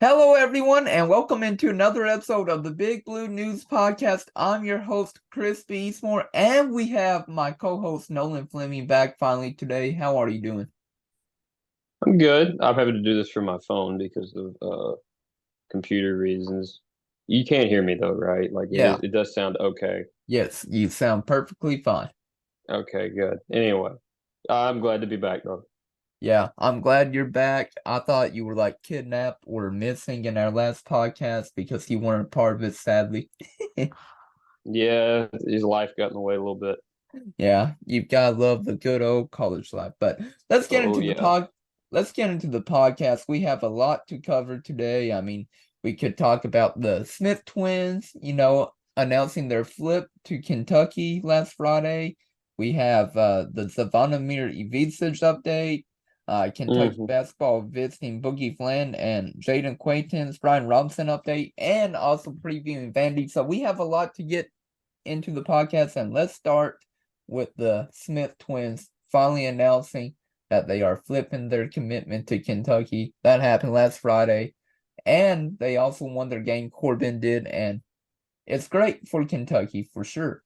Hello, everyone, and welcome into another episode of the Big Blue News Podcast. I'm your host, Chris Beasmore, and we have my co-host, Nolan Fleming, back finally today. How are you doing? I'm good. I'm having to do this from my phone because of computer reasons. You can't hear me though, right? Like it Yeah, is, it does sound okay. yes, you sound perfectly fine. Okay, good. Anyway, I'm glad to be back though. Yeah, I'm glad you're back. I thought you were like kidnapped or missing in our last podcast because you weren't part of it, sadly. Yeah, his life got in the way a little bit. Yeah, you've gotta love the good old college life. But let's get Oh into the yeah. pod. Let's get into the podcast. We have a lot to cover today. I mean, we could talk about the Smith twins, announcing their flip to Kentucky last Friday. We have the Zvonimir Ivisic update. Kentucky hmm basketball visiting Boogie Flynn and Jaden Quayton's Brian Robinson update, and also previewing Vandy. So we have a lot to get into the podcast, and let's start with the Smith twins finally announcing that they are flipping their commitment to Kentucky. That happened last Friday. And they also won their game, Corbin did, and it's great for Kentucky for sure.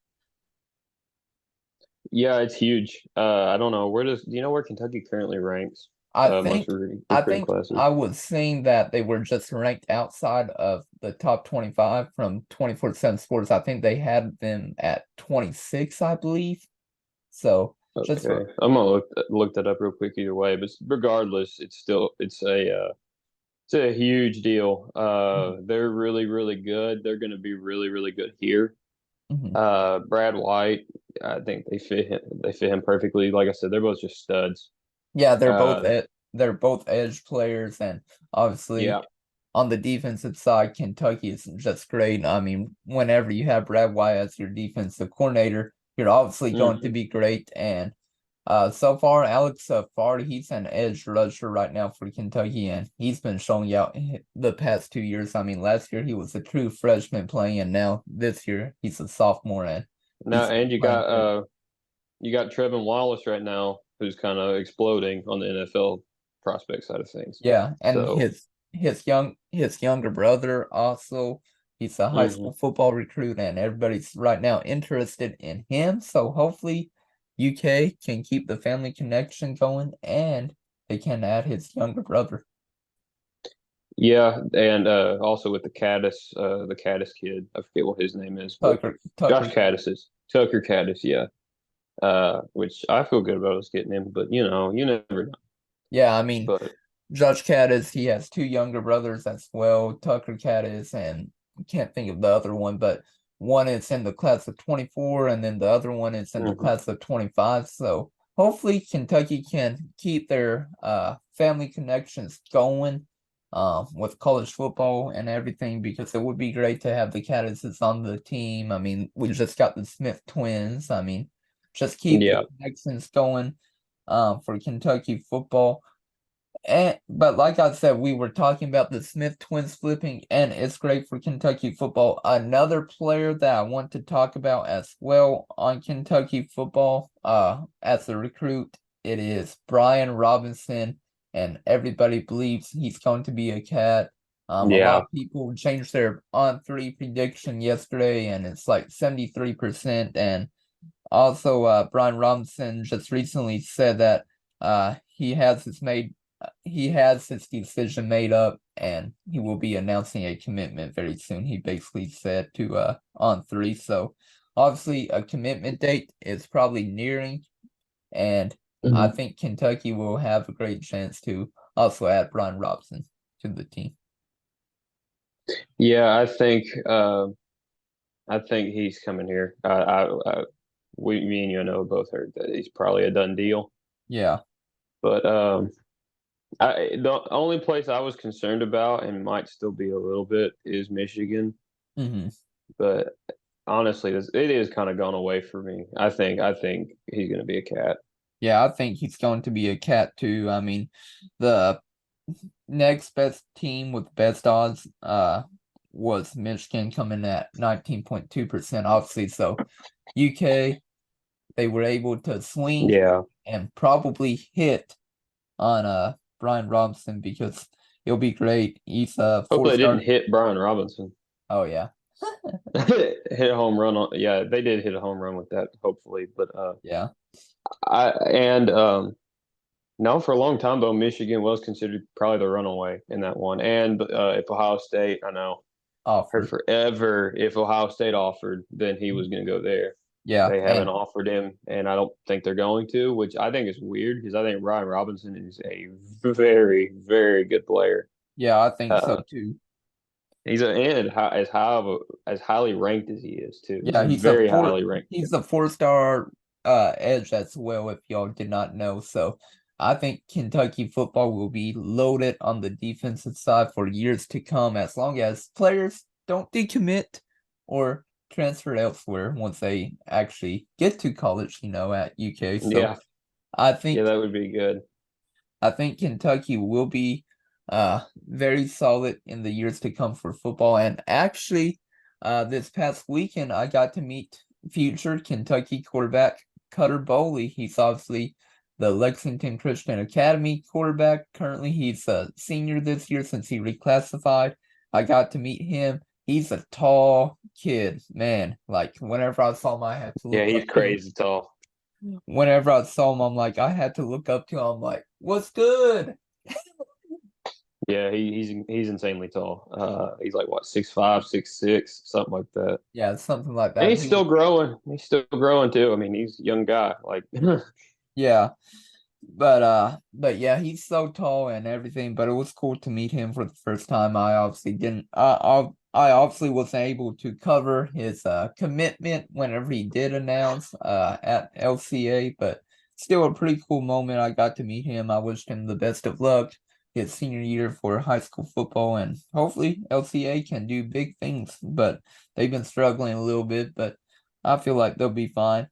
Yeah, it's huge. I don't know do you know where Kentucky currently ranks? I Most think I recruiting think I classes. was seeing that they were just ranked outside of the top 25 from 24/7 Sports. I think they had them at 26, I believe. So just Okay, I'm gonna look that up real quick either way. But regardless, it's a huge deal. Mhm, They're really good. They're going to be really good here. mhm. Brad White, I think they fit him. They fit him perfectly. Like I said, they're both just studs. Yeah, Uh, they're both edge players, and obviously yeah. on the defensive side, Kentucky is just great. I mean, whenever you have Brad White as your defensive coordinator, you're obviously going to hmm be great. And so far, Alex Fardy, he's an edge rusher right now for Kentucky, and he's been showing out the past 2 years. I mean, last year he was a true freshman playing, and now this year he's a sophomore, and Now, he's been and playing great. you got Trevin Wallace right now, who's kind of exploding on the NFL prospect side of things. Yeah, and So, his younger brother also, he's a high hmm school football recruit, and everybody's right now interested in him. So hopefully UK can keep the family connection going, and they can add his younger brother. yeah, and also with the Caddis kid, I forget what his name is, but Tucker Josh Cat. Caddis is Tucker Caddis, yeah. Which I feel good about us getting him, but you never know. Yeah, I mean, But Judge Cat is he has two younger brothers as well. Tucker Cat is, and I can't think of the other one, but one is in the class of 24, and then the other one is in the mhm. class of 25. So hopefully Kentucky can keep their family connections going with college football and everything, because it would be great to have the Caddises on the team. I mean, we just got the Smith twins. I mean, just keep the Yeah, connections going for Kentucky football. But like I said, we were talking about the Smith twins flipping, and it's great for Kentucky football. Another player that I want to talk about as well on Kentucky football, as a recruit, it is Brian Robinson, and everybody believes he's going to be a cat. A lot yeah, of people changed their on-three prediction yesterday, and it's like 73%. And also, Brian Robinson just recently said that he has his decision made up, and he will be announcing a commitment very soon. He basically said to On3. So obviously a commitment date is probably nearing, and I Mhm. think Kentucky will have a great chance to also add Brian Robinson to the team. yeah. I think he's coming here. Me and you know both heard that he's probably a done deal. Yeah. But the only place I was concerned about and might still be a little bit is Michigan. hmm But honestly, it is kind of gone away for me. I think he's going to be a cat. Yeah, I think he's going to be a cat too. I mean, the next best team with best odds was Michigan, coming at 19.2%, obviously. So UK, they were able to swing Yeah. and probably hit on Brian Robinson, because It'll be great. He's a Hopefully, it didn't four-star. hit Brian Robinson. Oh yeah, Hit a home run on. Yeah, they did hit a home run with that. Hopefully, but yeah. I and no, for a long time though, Michigan was considered probably the runaway in that one. And if Ohio State, I know, heard Offered. forever if Ohio State offered, then he was going to go there. Yeah, They haven't and offered him, and I don't think they're going to, which I think is weird because I think Brian Robinson is a very, very good player. yeah, I think so Uh, too. he's a, and as high of a, as highly ranked as he is too. He's Yeah, a very highly ranked he's kid. a four-star edge as well, if y'all did not know. So I think Kentucky football will be loaded on the defensive side for years to come, as long as players don't decommit or transfer elsewhere once they actually get to college, at UK. So Yeah, I yeah, think that would be good. I think Kentucky will be very solid in the years to come for football. And actually, this past weekend, I got to meet future Kentucky quarterback Cutter Bowley. He's obviously the Lexington Christian Academy quarterback. Currently, he's a senior this year since he reclassified. I got to meet him. He's a tall kid, man. Like, whenever I saw him, I had to Yeah, look he's up to him. crazy tall. Whenever I saw him, I'm like, I had to look up to him. I'm like, what's good? Yeah, he's insanely tall. He's like what 6'5", 6'6", something like that. Yeah, something like And that. he's still growing. He's still growing too. I mean, he's a young guy. Like, Yeah, but yeah, he's so tall and everything. But it was cool to meet him for the first time. I obviously didn't. I obviously wasn't able to cover his commitment whenever he did announce at LCA, but still a pretty cool moment. I got to meet him. I wished him the best of luck his senior year for high school football, and hopefully LCA can do big things. But they've been struggling a little bit, but I feel like they'll be fine.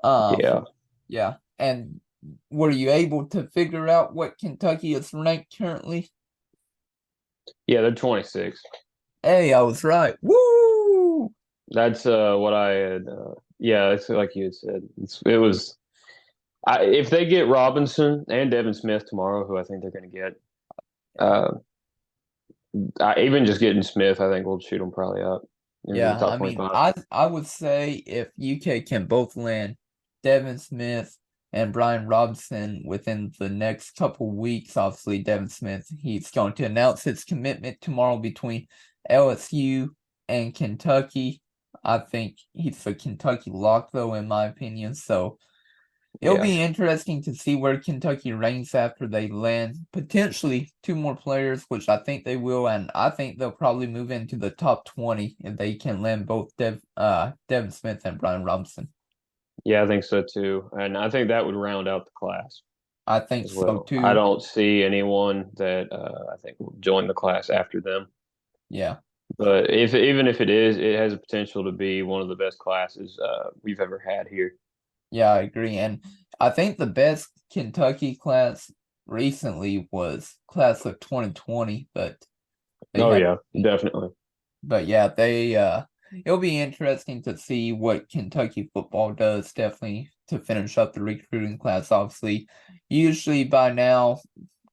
Um, yeah, yeah, and were you able to figure out what Kentucky is ranked currently? yeah, they're 26. Hey, I was right. Woo! That's what I had. Yeah, it's like you had said. It was. If they get Robinson and Devin Smith tomorrow, who I think they're going to get, Yeah. uh, even just getting Smith, I think will shoot them probably up into the Yeah, I top mean, 25. I would say if UK can both land Devin Smith and Brian Robinson within the next couple weeks, obviously Devin Smith, he's going to announce his commitment tomorrow between LSU and Kentucky. I think he's a Kentucky lock though, in my opinion. So it'll Yeah, be interesting to see where Kentucky ranks after they land potentially two more players, which I think they will, and I think they'll probably move into the top 20 if they can land both Devin Smith and Brian Robinson. yeah, I think so too, and I think that would round out the class I think as so well. I too. don't see anyone that I think will join the class after them. Yeah. But if even if it is, it has a potential to be one of the best classes we've ever had here. Yeah, I agree. And I think the best Kentucky class recently was class of 2020, but they Oh had yeah, definitely. but yeah, it'll be interesting to see what Kentucky football does, definitely to finish up the recruiting class. Obviously, usually by now,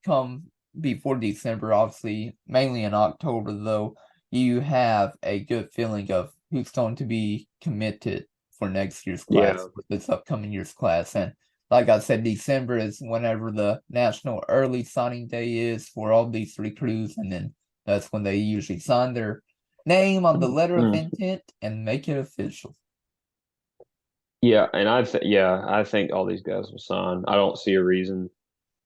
come before December, obviously, mainly in October though, you have a good feeling of who's going to be committed for next year's Yeah, class, for this upcoming year's class. And like I said, December is whenever the national early signing day is for all these recruits, and then that's when they usually sign their name on the letter of Mm. intent and make it official. Yeah, and I think all these guys will sign. I don't see a reason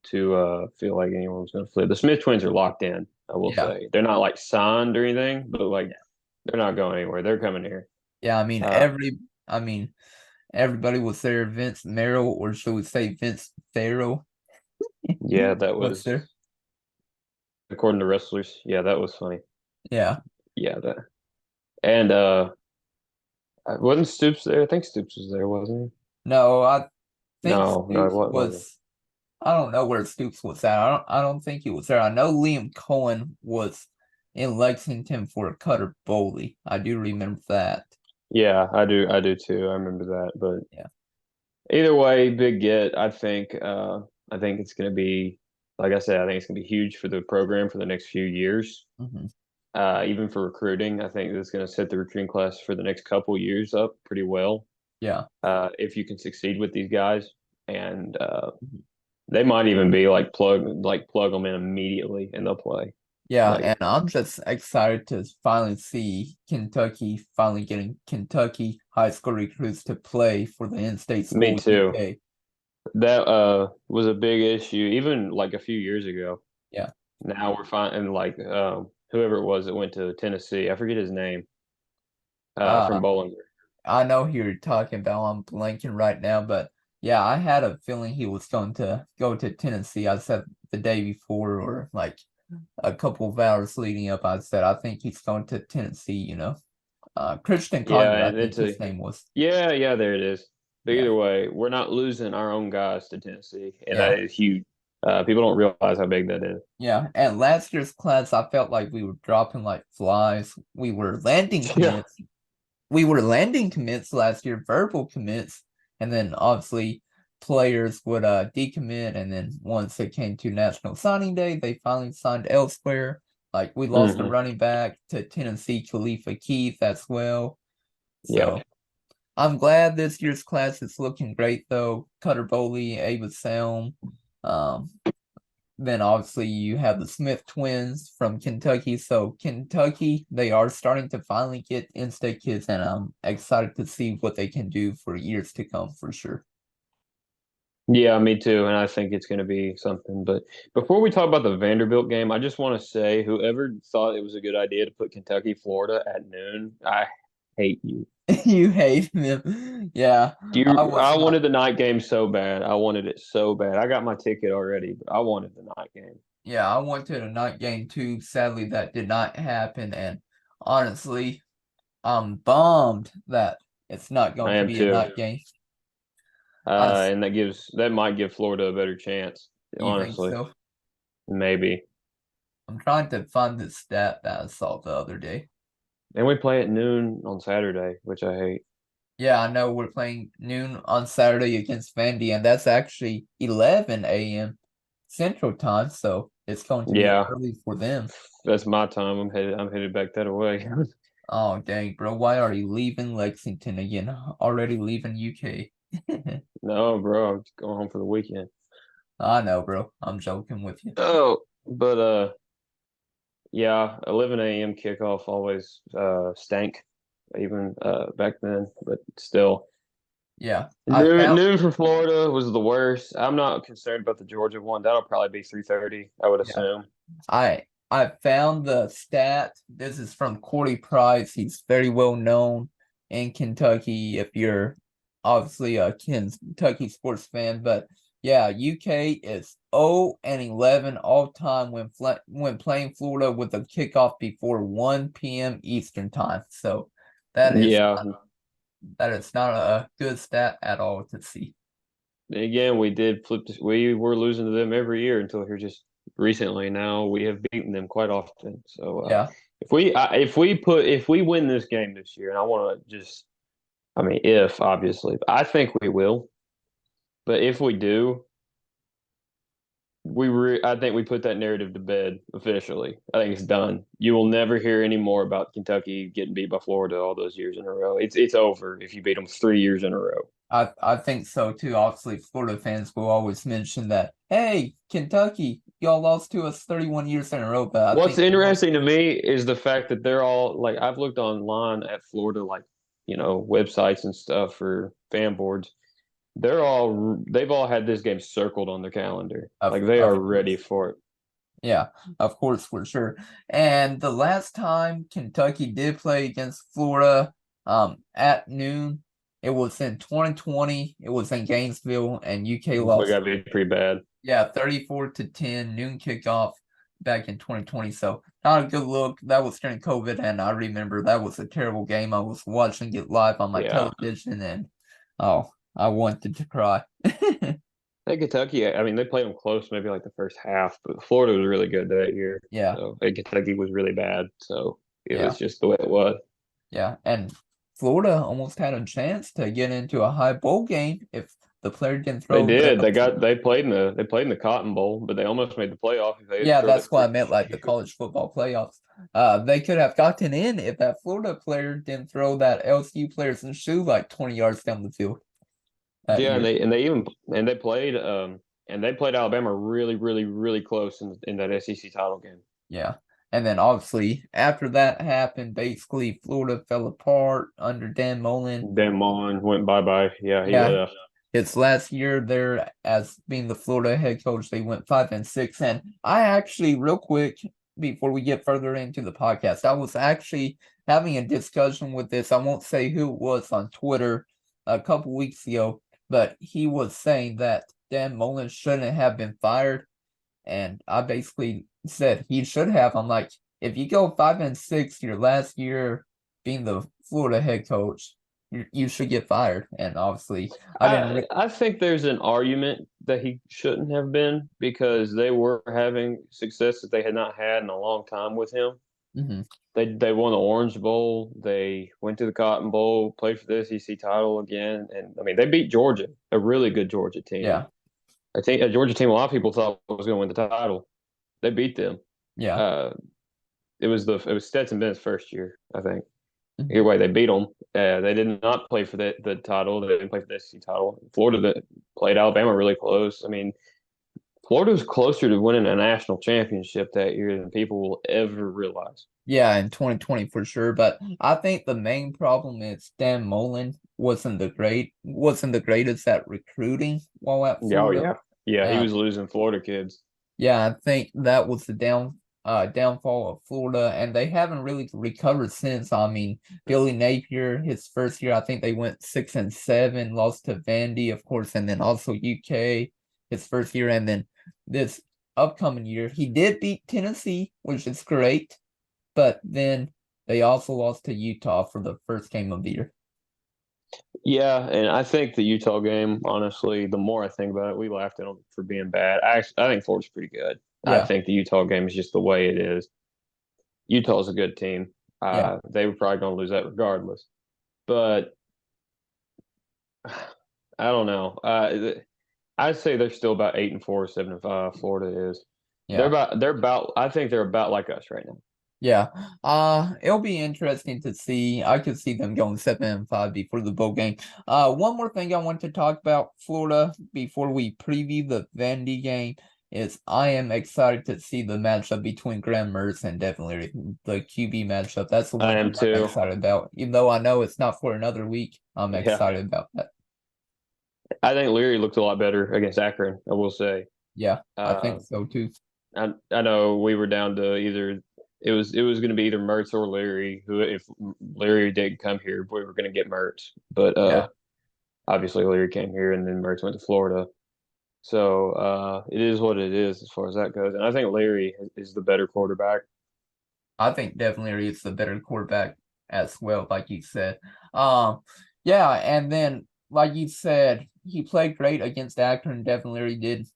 to feel like anyone's going to flip. The Smith twins are locked in. I will Yeah. say they're not like signed or anything, but like they're not going anywhere. They're coming here. Yeah, Uh, I mean everybody was there, Vince Merrill, or should we say Vince Farrell yeah, that was was there. according to wrestlers. Yeah, that was funny. Yeah. Yeah, that and wasn't Stoops there? I think Stoops was there, wasn't he? No, I think No, no, Stoops what was it? was I don't know where Stoops was at. I don't think he was there. I know Liam Cohen was in Lexington for Cutter Bowley. I do remember that. Yeah, I do too. I remember that. But Yeah. either way, big get. I think it's going to be. Like I said, I think it's going to be huge for the program for the next few years. Hmm. Even for recruiting, I think it's going to set the recruiting class for the next couple years up pretty well. Yeah. If you can succeed with these guys, and Mhm. they might even be like plug them in immediately and they'll play. Yeah, Like and I'm just excited to finally see Kentucky finally getting Kentucky high school recruits to play for the in-state me school too. UK. That was a big issue even like a few years ago. Yeah. Now we're finding like whoever it was that went to Tennessee, I forget his name, Uh, from Bollinger. I know who you're talking about. I'm blanking right now, but yeah, I had a feeling he was going to go to Tennessee. I said the day before, or like a couple of hours leading up, I said I think he's going to Tennessee. Christian Yeah, Conyer, I and think it's his a name was. yeah, there it is. But Yeah, either way, we're not losing our own guys to Tennessee, and yeah, that is huge. People don't realize how big that is. yeah. And last year's class, I felt like we were dropping like flies. Yeah. We were landing commits last year, verbal commits, and then obviously players would decommit, and then once it came to National Signing Day, they finally signed elsewhere. Like we lost a Hmm. running back to Tennessee, Khalifa Keith as well. Yeah. So I'm glad this year's class is looking great though. Cutter Bowley, Ava Selm, um, then obviously you have the Smith twins from Kentucky. So Kentucky, they are starting to finally get in-state kids, and I'm excited to see what they can do for years to come for sure. Yeah, me too. And I think it's going to be something. But before we talk about the Vanderbilt game, I just want to say whoever thought it was a good idea to put Kentucky, Florida at noon, I hate you. You hate them. Yeah, I was I not. wanted the night game so bad. I wanted it so bad. I got my ticket already, but I wanted the night game. Yeah, I went to the night game too. Sadly, that did not happen, and honestly, I'm bummed that it's not I going to am be a too. night game. I, And that might give Florida a better chance, you think honestly. so? Maybe. I'm trying to find the stat that I saw the other day. And we play at noon on Saturday, which I hate. Yeah, I know we're playing noon on Saturday against Vandy, and that's actually 11 a.m. Central Time, so it's going to be Yeah, early for them. that's my time. I'm headed back that way. Oh, dang, bro. Why are you leaving Lexington again? Already leaving UK. No, bro, I'm just going home for the weekend. I know, bro. I'm joking with you. Oh, but yeah, 11 a.m. kickoff always stank, even back then. But still, Yeah, I noon found noon for Florida was the worst. I'm not concerned about the Georgia one. That'll probably be 3:30, I would yeah, assume. I found the stat. This is from Corey Price. He's very well known in Kentucky. If you're obviously a Kentucky sports fan, but yeah, UK is 0-11 all time when playing Florida with a kickoff before 1 p.m. Eastern time. So that is Yeah, that is not a good stat at all to see. again, we did flip. We were losing to them every year until here just recently. Now we have beaten them quite often. So Yeah, if we win this game this year, and I want to just, I mean, if obviously, I think we will. But if we do, I think we put that narrative to bed officially. I think it's done. You will never hear any more about Kentucky getting beat by Florida all those years in a row. It's over if you beat them 3 years in a row. I think so too. Obviously, Florida fans will always mention that, hey, Kentucky, y'all lost to us 31 years in a row, but I What's think interesting to me is the fact that they're all like I've looked online at Florida like websites and stuff for fan boards. They've all had this game circled on their calendar. Like they are of ready course. for it. Yeah, of course, for sure. And the last time Kentucky did play against Florida at noon, it was in 2020. It was in Gainesville, and UK So it lost got to be pretty bad. yeah, 34-10 noon kickoff back in 2020. So not a good look. That was during COVID, and I remember that was a terrible game. I was watching it live on my Yeah. television, and oh, I wanted to cry. I think Kentucky, I mean, they played them close, maybe like the first half, but Florida was really good that year. Yeah, So, and Kentucky was really bad. So it yeah, was just the way it was. yeah. And Florida almost had a chance to get into a high bowl game if the player didn't They throw did. the. They played in the Cotton Bowl, but they almost made the playoff if they didn't Yeah, throw that that's what I freaking meant, like the shoe. college football playoffs. They could have gotten in if that Florida player didn't throw that LSU player's shoe like 20 yards down the field that Yeah, year. and they played Alabama really, really, really close in that SEC title game. Yeah. And then obviously after that happened, basically Florida fell apart under Dan Mullen. Dan Mullen went bye-bye. Yeah, he Yeah. left. His last year there as being the Florida head coach, they went 5-6. And I actually, real quick, before we get further into the podcast, I was actually having a discussion with this. I won't say who it was on Twitter a couple weeks ago, but he was saying that Dan Mullen shouldn't have been fired. And I basically said he should have. I'm like, if you go 5-6 your last year being the Florida head coach, you should get fired. And obviously, I didn't. I think there's an argument that he shouldn't have been because they were having success that they had not had in a long time with him. Mhm. They won the Orange Bowl. They went to the Cotton Bowl, played for the SEC title again, and I mean they beat Georgia, a really good Georgia team. Yeah, I think a Georgia team a lot of people thought was going to win the title. They beat them. yeah. Uh, it was Stetson Bennett's first year, I think. Mhm. Either way, they beat them. They did not play for the title. They didn't play for the SEC title. Florida played Alabama really close. I mean, Florida was closer to winning a national championship that year than people will ever realize. Yeah, in 2020 for sure. But I think the main problem is Dan Mullen wasn't the greatest at recruiting while at Yeah, oh Florida. yeah, yeah. He Uh, was losing Florida kids. yeah, I think that was the downfall of Florida, and they haven't really recovered since. I mean, Billy Napier, his first year, I think they went 6-7, lost to Vandy, of course, and then also UK, his first year, and then this upcoming year, he did beat Tennessee, which is great, but then they also lost to Utah for the first game of the year. Yeah, and I think the Utah game, honestly, the more I think about it, we laughed at them for being bad. I think Florida's pretty good. I Yeah, think the Utah game is just the way it is. Utah's a good team. yeah. They were probably going to lose that regardless. But I don't know. I'd say they're still about 8-4, 7-5. Florida is. Yeah. They're about. I think they're about like us right now. Yeah. It'll be interesting to see. I could see them going 7-5 before the bowl game. One more thing I want to talk about Florida before we preview the Vandy game is I am excited to see the matchup between Graham Mertz and definitely the QB matchup. That's the I one am thing I'm too. excited about. Even though I know it's not for another week, I'm Yeah, excited about that. I think Leary looked a lot better against Akron. I will say. Yeah, I Uh, think so too. I know we were down to either it was going to be either Mertz or Leary. Who if Leary didn't come here, we were going to get Mertz. But Yeah. obviously Leary came here, and then Mertz went to Florida. So it is what it is as far as that goes. And I think Leary is the better quarterback. I think definitely it's the better quarterback as well, like you said. Um, yeah, and then like you said, he played great against Akron, definitely did.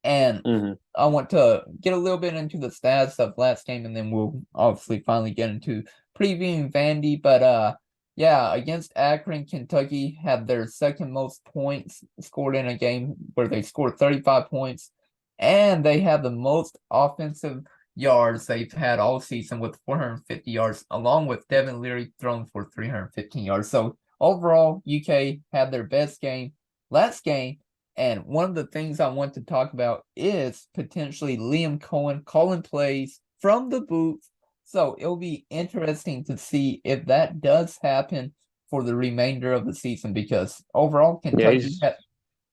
And Mm-hmm. I want to get a little bit into the stats of last game, and then we'll obviously finally get into previewing Vandy. But yeah, against Akron, Kentucky had their second most points scored in a game where they scored 35 points, and they had the most offensive yards they've had all season with 450 yards, along with Devin Leary throwing for 315 yards. So overall, UK had their best game last game. And one of the things I want to talk about is potentially Liam Cohen calling plays from the booth. So it'll be interesting to see if that does happen for the remainder of the season because overall Yeah,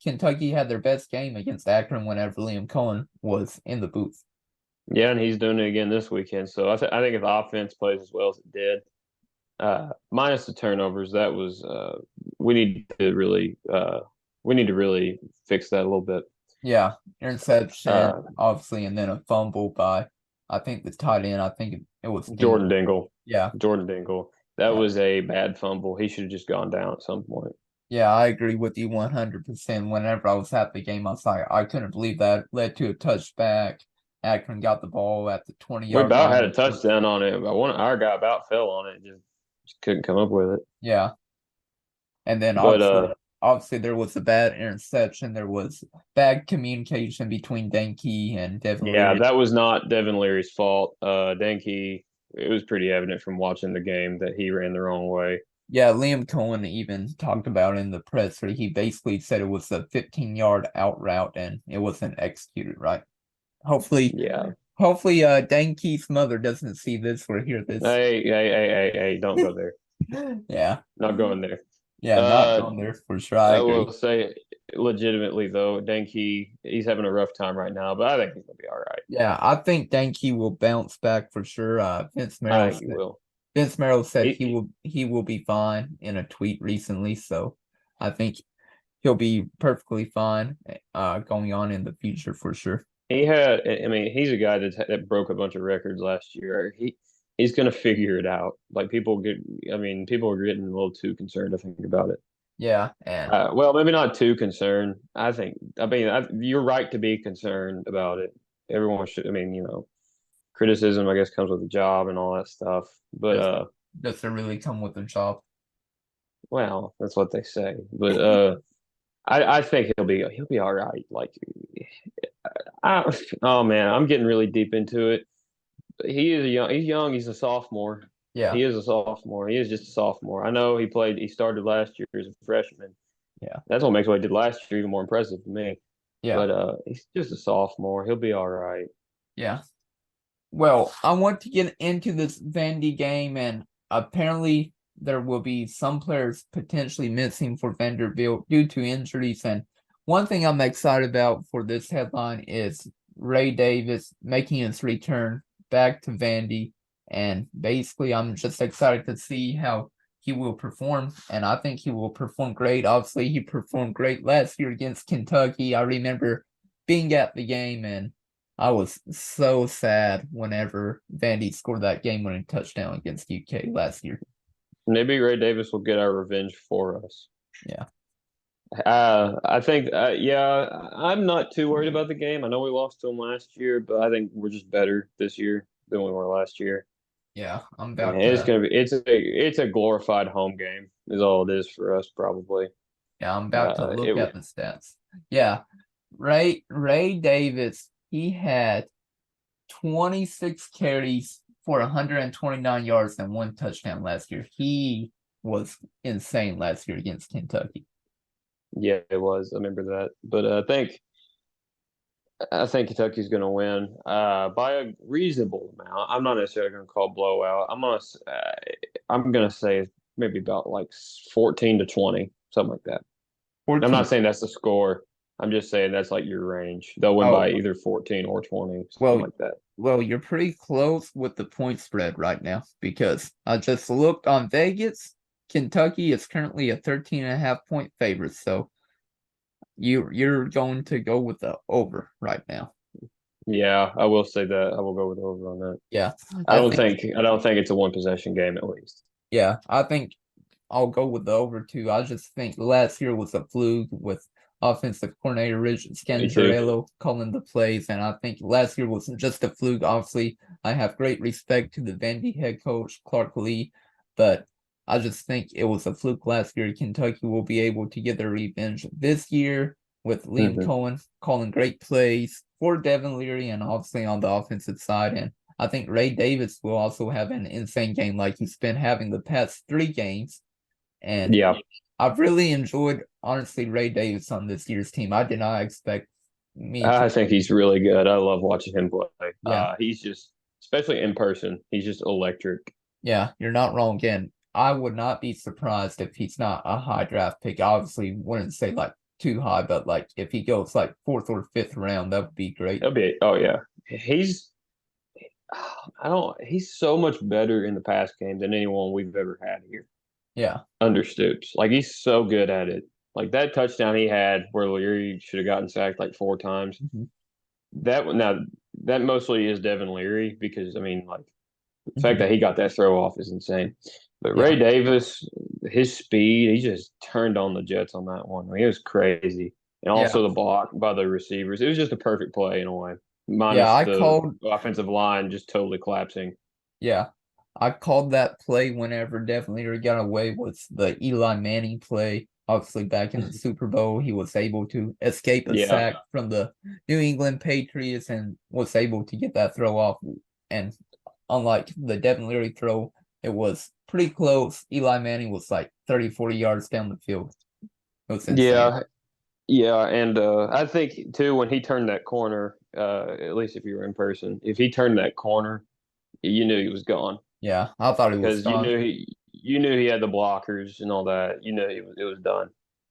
Kentucky had their best game against Akron whenever Liam Cohen was in the booth. and he's doing it again this weekend. So I think if the offense plays as well as it did, minus the turnovers, that was we need to really fix that a little bit. Yeah, interception, Uh, obviously, and then a fumble by I think the tight end. I think it was Jordan Dingle. Dingle. Yeah, Jordan Dingle. That yeah. was a bad fumble. He should have just gone down at some point. Yeah, I agree with you 100%. Whenever I was at the game, I was like, I couldn't believe that led to a touchback. Akron got the ball at the We 20-yard about line. had a touchdown on it. Our guy about fell on it. Just couldn't come up with it. Yeah, and then But obviously, obviously there was a bad interception. There was bad communication between Denke and Devin Yeah, Leary. that was not Devin Leary's fault. Denke, it was pretty evident from watching the game that he ran the wrong way. Yeah, Liam Cohen even talked about in the presser. He basically said it was a 15-yard out route and it wasn't executed right. Hopefully, Yeah. hopefully, Denke's mother doesn't see this or hear this. Hey, don't go there. Yeah, Not going there. yeah, not Uh, going there for sure. I I agree. will say, legitimately though, Denke, he's having a rough time right now, but I think he's gonna be all right. Yeah, I think Denke will bounce back for sure. I think he will. Vince Merrill said He he will be fine in a tweet recently, so I think he'll be perfectly fine going on in the future for sure. he had. I mean, he's a guy that broke a bunch of records last year. He's gonna figure it out. Like people get. I mean, people are getting a little too concerned, I think, about it. Yeah, and Well, maybe not too concerned. I think. I mean, you're right to be concerned about it. Everyone should. I mean, criticism, I guess, comes with the job and all that stuff. But does does it really come with a job? well, that's what they say. But I think he'll be all right. Like, oh man, I'm getting really deep into it. He's young. He's a sophomore. Yeah, He is a sophomore. He is just a sophomore. I know he started last year as a freshman. yeah, That's what makes what he did last year even more impressive to me. yeah, But he's just a sophomore. He'll be all right. yeah. Well, I want to get into this Vandy game, and apparently there will be some players potentially missing for Vanderbilt due to injuries. And one thing I'm excited about for this headline is Ray Davis making his return back to Vandy. And basically, I'm just excited to see how he will perform. And I think he will perform great. Obviously, he performed great last year against Kentucky. I remember being at the game, and I was so sad whenever Vandy scored that game-winning touchdown against UK last year. Maybe Ray Davis will get our revenge for us. Yeah. I think, yeah, I'm not too worried about the game. I know we lost to them last year, but I think we're just better this year than we were last year. Yeah, I'm And about to it's a glorified home game is all it is for us probably. look It at the stats. Yeah. Ray Davis, he had 26 carries for 129 yards and one touchdown last year. He was insane last year against Kentucky. Yeah, it was. I remember that. But I think Kentucky's going to win by a reasonable amount. I'm not necessarily going to call blowout. I'm going to say maybe about like 14-20, something like that. I'm 14. not saying that's the score. I'm just saying that's like your range. They'll win by Oh, either 14 or 20, something well, like that. well, you're pretty close with the point spread right now because I just looked on Vegas. Kentucky is currently a 13.5 point favorite, so you're going to go with the over right now. Yeah, I will say that. I will go with over on that. Yeah, I think I don't think it's a one possession game at least. yeah, I think I'll go with the over too. I just think last year was a fluke with offensive coordinator Rich Me too. Scangarello calling the plays, and I think last year was just a fluke. Obviously, I have great respect to the Vandy head coach Clark Lee, but I just think it was a fluke last year. Kentucky will be able to get their revenge this year with Liam Hmm. Cohen calling great plays for Devin Leary and obviously on the offensive side. And I think Ray Davis will also have an insane game like he's been having the past 3 games. And Yeah, I've really enjoyed, honestly, Ray Davis on this year's team. I did not expect me to. I think he's really good. I love watching him play. Yeah, He's just, especially in person, he's just electric. yeah, you're not wrong again. I would not be surprised if he's not a high draft pick. Obviously, wouldn't say like too high, but like if he goes like fourth or fifth round, that would be great. Oh yeah, he's so much better in the pass game than anyone we've ever had here. Yeah. Under Stoops, like he's so good at it. Like that touchdown he had where Leary should have gotten sacked like 4 times. Mhm. Now that mostly is Devin Leary because I mean like the fact Mhm. that he got that throw off is insane. But Ray Yeah. Davis, his speed, he just turned on the Jets on that one. I mean, it was crazy. And Yeah. also the block by the receivers. It was just a perfect play in a way, Yeah. minus the offensive line just totally collapsing. Yeah. I called that play whenever Devin Leary got away with the Eli Manning play Obviously, back in the Super Bowl, he was able to escape a Yeah. sack from the New England Patriots and was able to get that throw off. And unlike the Devin Leary throw, it was pretty close. Eli Manning was like 30, 40 yards down the field. It was insane. Yeah. Yeah, and I think too when he turned that corner, at least if you were in person, if he turned that corner, you knew he was gone Yeah, I thought it was because you gone. knew he had the blockers and all that. You knew it was done.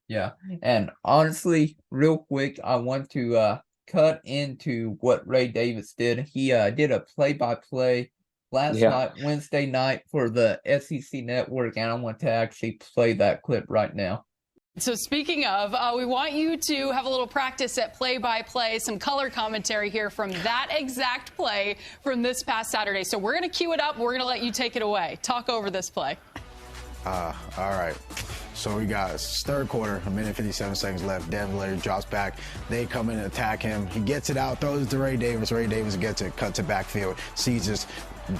Yeah. And honestly, real quick, I want to cut into what Ray Davis did. He did a play-by-play last Yeah. night, Wednesday night, for the SEC network, and I want to actually play that clip right now. So speaking of, we want you to have a little practice at play-by-play, some color commentary here from that exact play from this past Saturday. So we're going to cue it up. We're going to let you take it away. Talk over this play. All right. So we got third quarter, 1:57 left. Devin Leary drops back. They come in and attack him. He gets it out, throws it to Ray Davis. Ray Davis gets it, cuts it backfield, sees this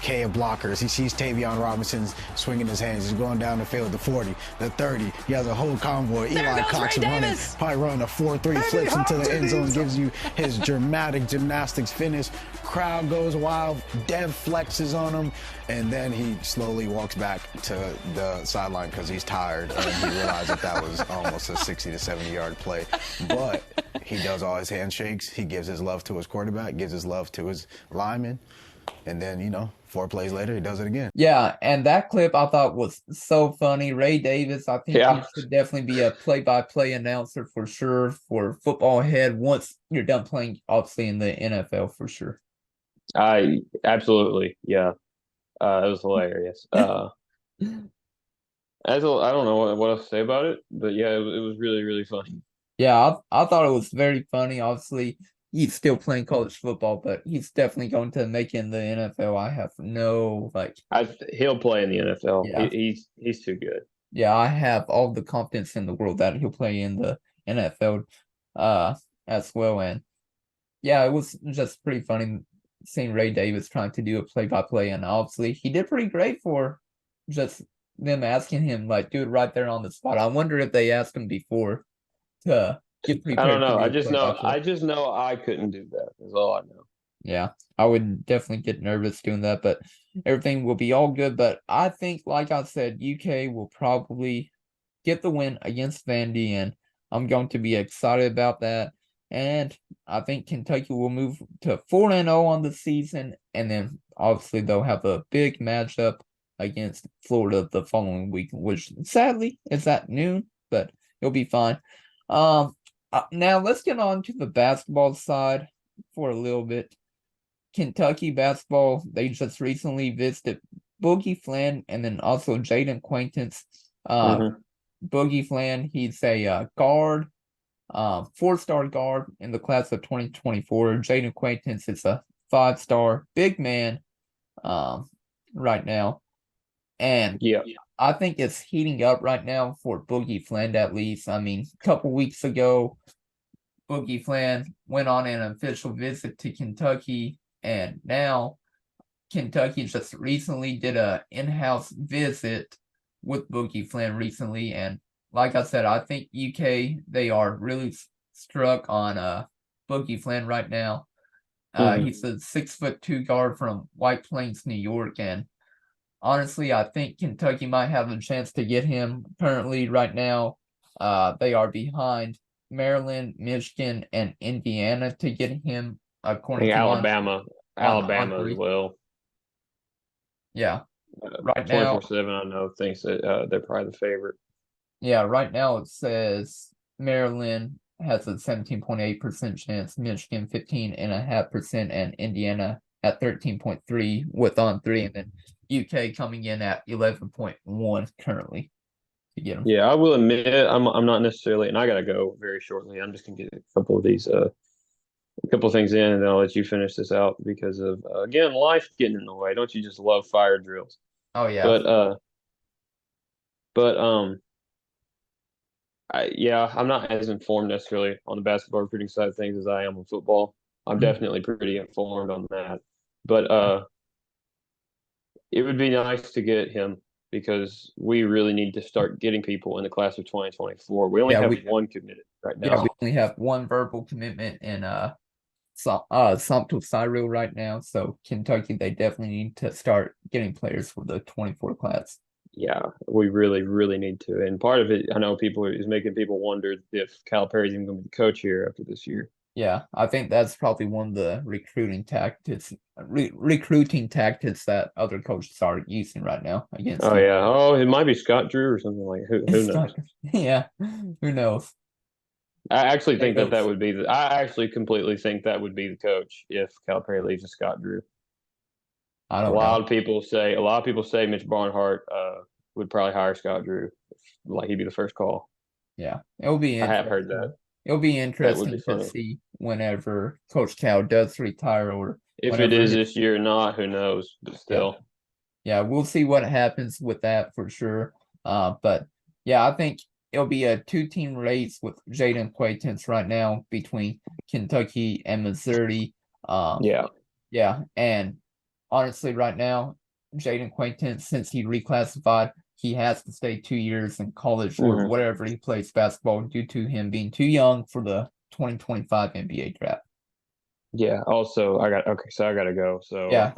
K of blockers. He sees Tavion Robinson swinging his hands. He's going down the field, the 40, the 30. He has a whole convoy. Eli Cox running, probably running a 4-3, flips into the end zone, gives you his dramatic gymnastics finish. Crowd goes wild. Dev flexes on him, and then he slowly walks back to the sideline because he's tired, and he realized that was almost a 60 to 70-yard play. But he does all his handshakes. He gives his love to his quarterback, gives his love to his lineman. And then, 4 plays later, he does it again. Yeah, and that clip I thought was so funny. Ray Davis, I think he should definitely be a play-by-play announcer for sure for Football Head once you're done playing, obviously, in the NFL for sure. I absolutely, yeah. It was hilarious. I don't know what else to say about it, but yeah, it was really, really funny. Yeah, I thought it was very funny. Obviously, he's still playing college football, but he's definitely going to make it in the NFL. I have no he'll play in the NFL. Yeah. He's too good. Yeah, I have all the confidence in the world that he'll play in the NFL as well. And yeah, it was just pretty funny seeing Ray Davis trying to do a play-by-play, and obviously he did pretty great for just them asking him do it right there on the spot. I wonder if they asked him before to get prepared. I don't know. I just know I couldn't do that. Is all I know. Yeah, I would definitely get nervous doing that, but everything will be all good. But I think, like I said, UK will probably get the win against Vandy, and I'm going to be excited about that. And I think Kentucky will move to 4-0 on the season, and then obviously they'll have a big matchup against Florida the following week, which sadly is at noon, but it'll be fine. Now let's get on to the basketball side for a little bit. Kentucky basketball, they just recently visited Boogie Flan and then also Jaden Quaintance. Boogie Flan, he's a guard, 4-star guard in the class of 2024. Jaden Quaintance is a 5-star big man right now. And I think it's heating up right now for Boogie Flan at least. I mean, a couple weeks ago, Boogie Flan went on an official visit to Kentucky, and now Kentucky just recently did a in-house visit with Boogie Flan recently, and like I said, I think UK, they are really struck on Boogie Flan right now. He's a 6'2" guard from White Plains, New York, and honestly, I think Kentucky might have a chance to get him. Currently, right now, they are behind Maryland, Michigan, and Indiana to get him. According to Alabama as well. Yeah, right now 24/7, I know, thinks that they're probably the favorite. Yeah, right now it says Maryland has a 17.8% chance, Michigan 15.5%, and Indiana at 13.3 with on 3, and then UK coming in at 11.1 currently to get them. Yeah, I will admit I'm not necessarily, and I gotta go very shortly. I'm just gonna get a couple of these a couple of things in, and then I'll let you finish this out because of again, life getting in the way. Don't you just love fire drills? Oh yeah. But I'm not as informed necessarily on the basketball recruiting side of things as I am on football. I'm definitely pretty informed on that. But it would be nice to get him because we really need to start getting people in the class of 2024. We only have one committed right now. Yeah, we only have one verbal commitment in Sumpter Cyril right now. So Kentucky, they definitely need to start getting players for the 24 class. Yeah, we really, really need to. And part of it, I know is making people wonder if Calipari's even going to be the coach here after this year. Yeah, I think that's probably one of the recruiting tactics that other coaches are using right now against. Oh yeah, it might be Scott Drew or something like. Who knows? Yeah, who knows? I actually think that would be I actually completely think that would be the coach if Calipari leaves to Scott Drew. I don't know. A lot of people say Mitch Barnhart would probably hire Scott Drew, like he'd be the first call. Yeah, it'll be. I have heard that. It'll be interesting to see whenever Coach Cal does retire, or if it is this year or not, who knows? But still, yeah, we'll see what happens with that for sure. But yeah, I think it'll be a 2-team race with Jaden Quaintance right now between Kentucky and Missouri. Yeah, and honestly, right now, Jaden Quaintance, since he reclassified, he has to stay 2 years in college or whatever he plays basketball due to him being too young for the 2025 NBA draft. Yeah. Also, I got to go. So yeah,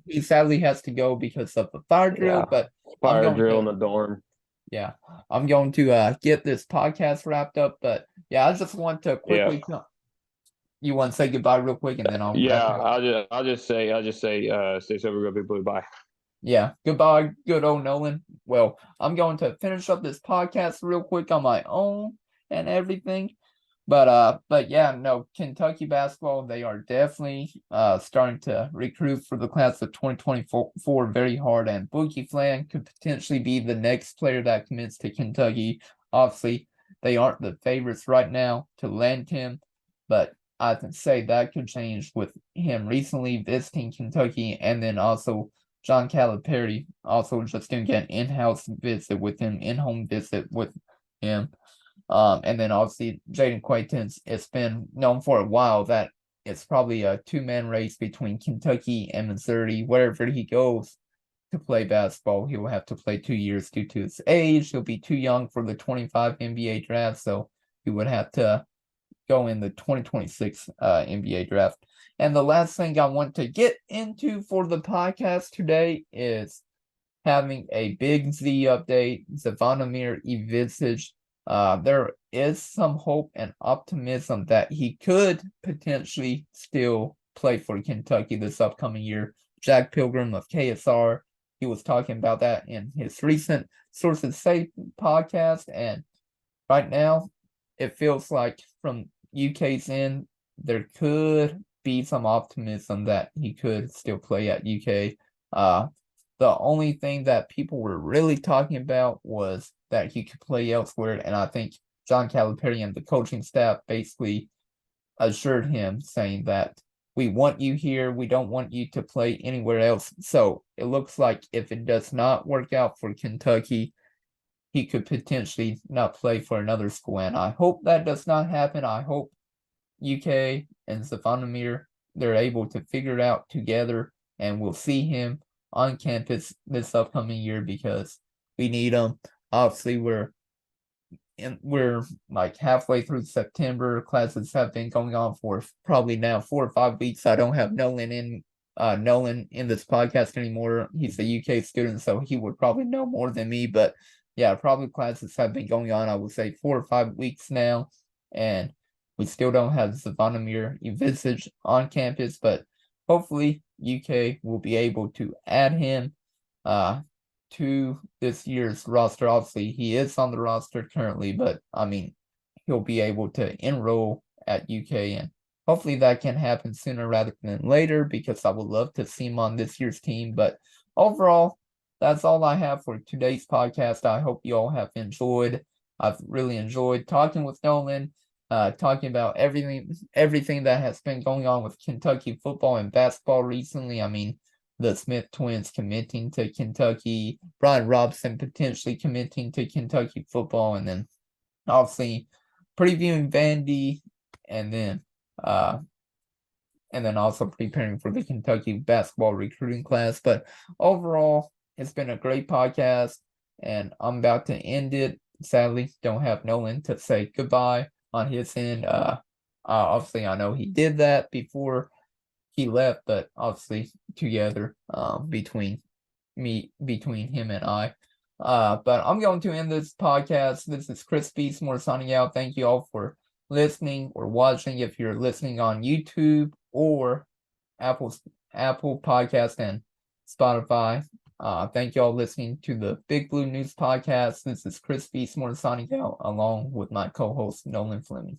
he sadly has to go because of the fire drill. But fire drill in the dorm. Yeah, I'm going to get this podcast wrapped up. But yeah, I just want to quickly. You want to say goodbye real quick, and then I'll. Yeah, I'll just say, stay sober, go big blue. Bye. Yeah, goodbye, good old Nolan. Well, I'm going to finish up this podcast real quick on my own and everything. But yeah, no, Kentucky basketball, they are definitely starting to recruit for the class of 2024 very hard, and Boogie Flan could potentially be the next player that commits to Kentucky. Obviously, they aren't the favorites right now to land him, but I can say that could change with him recently visiting Kentucky, and then also John Calipari also just doing an in-house visit with him, in-home visit with him. And then obviously Jaden Quaintance, it's been known for a while that it's probably a 2-man race between Kentucky and Missouri. Wherever he goes to play basketball, he will have to play 2 years due to his age. He'll be too young for the 25 NBA draft, so he would have to go in the 2026 NBA draft. And the last thing I want to get into for the podcast today is having a big Z update. Zvonimir Ivisic. There is some hope and optimism that he could potentially still play for Kentucky this upcoming year. Jack Pilgrim of KSR, he was talking about that in his recent Sources Say podcast. And right now, it feels like from UK's end, there could be some optimism that he could still play at UK. The only thing that people were really talking about was that he could play elsewhere, and I think John Calipari and the coaching staff basically assured him, saying that we want you here, we don't want you to play anywhere else. So it looks like if it does not work out for Kentucky, he could potentially not play for another school, and I hope that does not happen. I hope UK and Zvonimir, they're able to figure it out together, and we'll see him on campus this upcoming year because we need him. Obviously, we're like halfway through September. Classes have been going on for probably now 4 or 5 weeks. I don't have Nolan in this podcast anymore. He's a UK student, so he would probably know more than me. But yeah, probably classes have been going on, I would say 4 or 5 weeks now, and we still don't have Zvonimir Ivisic on campus, but hopefully UK will be able to add him to this year's roster. Obviously, he is on the roster currently, but I mean, he'll be able to enroll at UK, and hopefully that can happen sooner rather than later because I would love to see him on this year's team. But overall, that's all I have for today's podcast. I hope you all have enjoyed. I've really enjoyed talking with Nolan, talking about everything that has been going on with Kentucky football and basketball recently. I mean, the Smith twins committing to Kentucky, Brian Robson potentially committing to Kentucky football, and then obviously previewing Vandy, and then also preparing for the Kentucky basketball recruiting class. But overall, It's been a great podcast, and I'm about to end it. Sadly, don't have Nolan to say goodbye on his end. Obviously, I know he did that before he left, but obviously together, between him and I. But I'm going to end this podcast. This is Chris Beasmore signing out. Thank you all for listening or watching. If you're listening on YouTube or Apple Podcast and Spotify. Thank you all listening to the Big Blue News Podcast. This is Chris Beasmore signing out along with my co-host Nolan Fleming.